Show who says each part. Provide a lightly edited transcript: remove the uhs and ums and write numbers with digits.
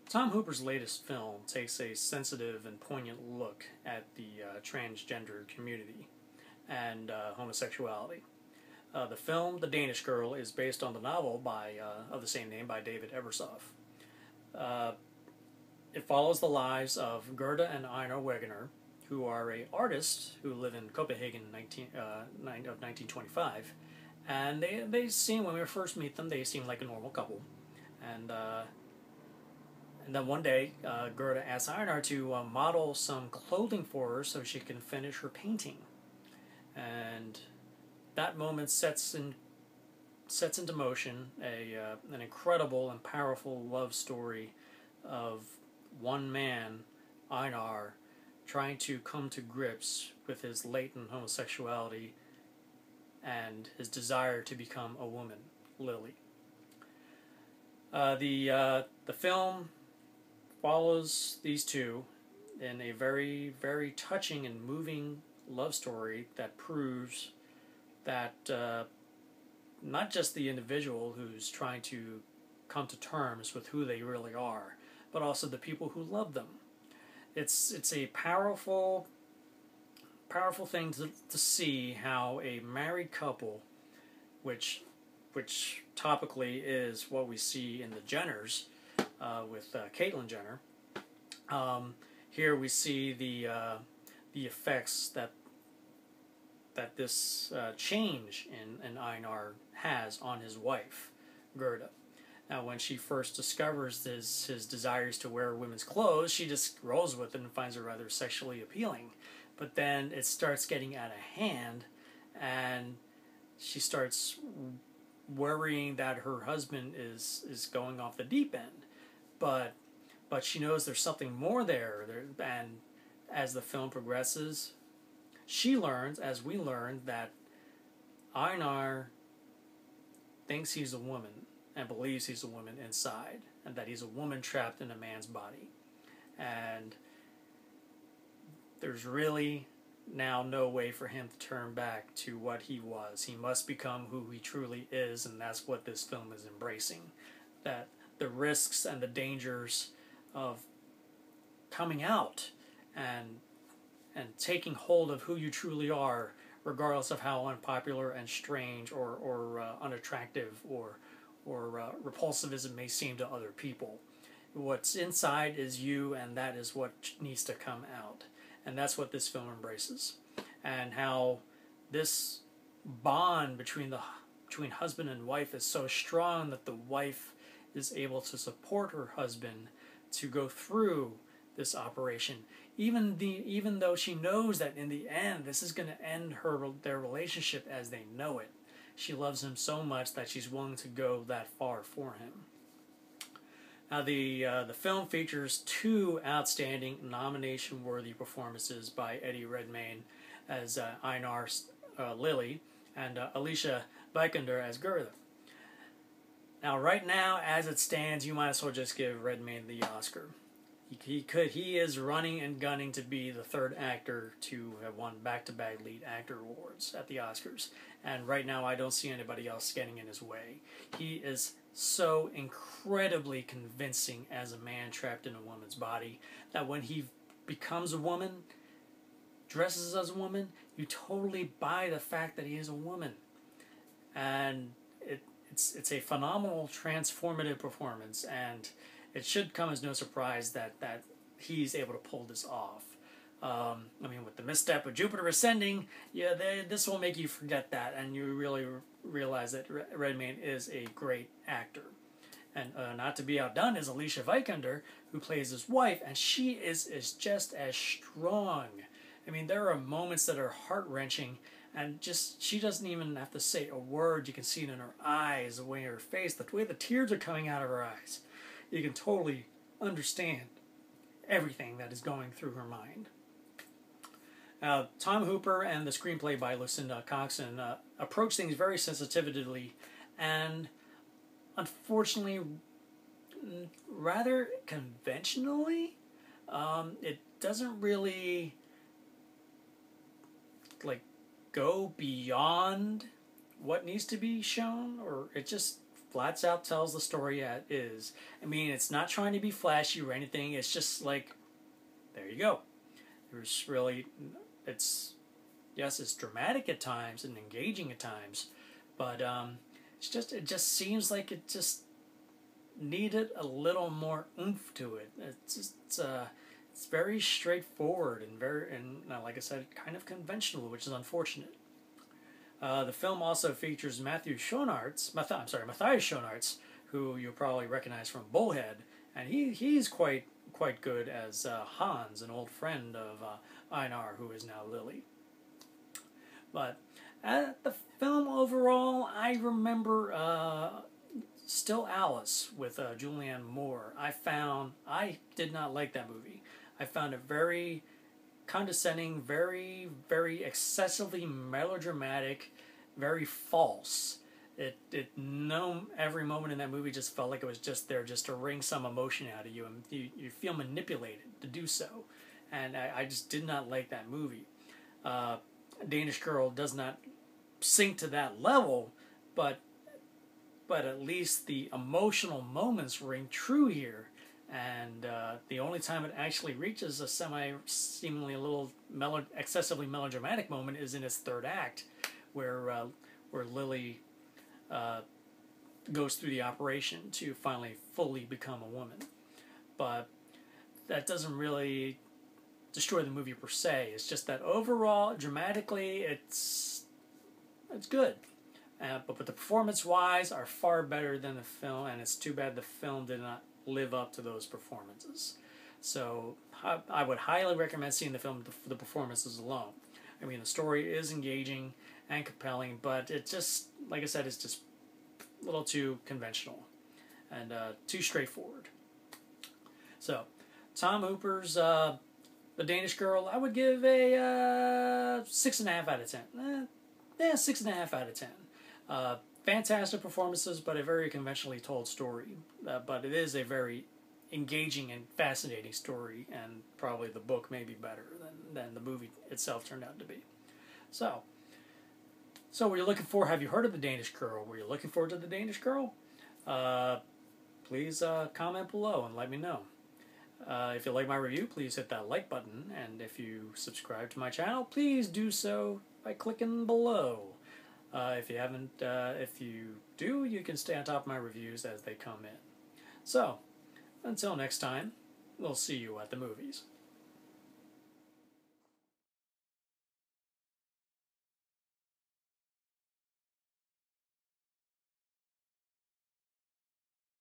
Speaker 1: Tom Hooper's latest film takes a sensitive and poignant look at the transgender community and homosexuality. The film, The Danish Girl, is based on the novel of the same name by David Ebersoff. It follows the lives of Gerda and Einar Wegener, who are an artist who live in Copenhagen of 1925. And they seem, when we first meet them, they seem like a normal couple. And then one day, Gerda asks Einar to model some clothing for her so she can finish her painting. And that moment sets into motion an incredible and powerful love story of one man, Einar, trying to come to grips with his latent homosexuality and his desire to become a woman, Lily. The film follows these two in a very, very touching and moving love story that proves that not just the individual who's trying to come to terms with who they really are, but also the people who love them. It's a powerful thing to see how a married couple, which topically is what we see in the Jenners with Caitlyn Jenner. Here we see the effects that this change in Einar has on his wife, Gerda. Now, when she first discovers his desires to wear women's clothes, she just rolls with it and finds it rather sexually appealing. But then it starts getting out of hand, and she starts worrying that her husband is going off the deep end. But she knows there's something more there. And as the film progresses, she learns, as we learn, that Einar thinks he's a woman and believes he's a woman inside, and that he's a woman trapped in a man's body. And there's really now no way for him to turn back to what he was. He must become who he truly is, and that's what this film is embracing. That the risks and the dangers of coming out and taking hold of who you truly are, regardless of how unpopular and strange or unattractive or repulsive as it may seem to other people. What's inside is you, and that is what needs to come out. And that's what this film embraces. And how this bond between husband and wife is so strong that the wife is able to support her husband to go through this operation, even though she knows that in the end this is going to end their relationship as they know it. She loves him so much that she's willing to go that far for him. Now, the film features two outstanding nomination-worthy performances by Eddie Redmayne as Einar's Lily and Alicia Vikander as Gerda. Now, right now, as it stands, you might as well just give Redmayne the Oscar. He is running and gunning to be the third actor to have won back-to-back lead actor awards at the Oscars. And right now, I don't see anybody else getting in his way. He is so incredibly convincing as a man trapped in a woman's body that when he becomes a woman, dresses as a woman, you totally buy the fact that he is a woman. And it's a phenomenal, transformative performance, and it should come as no surprise that he's able to pull this off. With the misstep of Jupiter Ascending, this will make you forget that, and you really realize that Redmayne is a great actor. And not to be outdone is Alicia Vikander, who plays his wife, and she is just as strong. There are moments that are heart-wrenching, and she doesn't even have to say a word. You can see it in her eyes, the way her face, the way the tears are coming out of her eyes. You can totally understand everything that is going through her mind. Tom Hooper and the screenplay by Lucinda Coxon approach things very sensitively and, unfortunately, rather conventionally. It doesn't really go beyond what needs to be shown, or it just flats out tells the story as is. I mean, it's not trying to be flashy or anything. It's just like, there you go. There's really, it's, yes, it's dramatic at times and engaging at times, but it just seems like it just needed a little more oomph to it. It's very straightforward and like I said, kind of conventional, which is unfortunate. The film also features Matthias Schoenaerts, who you'll probably recognize from Bullhead, and he's quite good as Hans, an old friend of Einar, who is now Lily. But the film overall, I remember Still Alice with Julianne Moore. I did not like that movie. I found it very condescending, very, very excessively melodramatic, very false. Every moment in that movie just felt like it was just there just to wring some emotion out of you, and you feel manipulated to do so. And I just did not like that movie. Danish Girl does not sink to that level, but at least the emotional moments ring true here. And the only time it actually reaches a seemingly a little excessively melodramatic moment is in its third act, where Lily goes through the operation to finally fully become a woman. But that doesn't really destroy the movie per se. It's just that overall, dramatically, it's good. But the performance-wise are far better than the film, and it's too bad the film did not live up to those performances. So I would highly recommend seeing the film for the performances alone. I mean, the story is engaging and compelling, but it just, like I said, it's just a little too conventional and too straightforward. So, Tom Hooper's The Danish Girl, I would give a 6.5 out of 10. 6.5 out of 10. Fantastic performances, but a very conventionally told story. But it is a very engaging and fascinating story, and probably the book may be better than the movie itself turned out to be. So were you looking for, have you heard of The Danish Girl? Were you looking forward to The Danish Girl? Please comment below and let me know. If you like my review, please hit that like button, and if you subscribe to my channel, please do so by clicking below. If you do, you can stay on top of my reviews as they come in. So, until next time, we'll see you at the movies.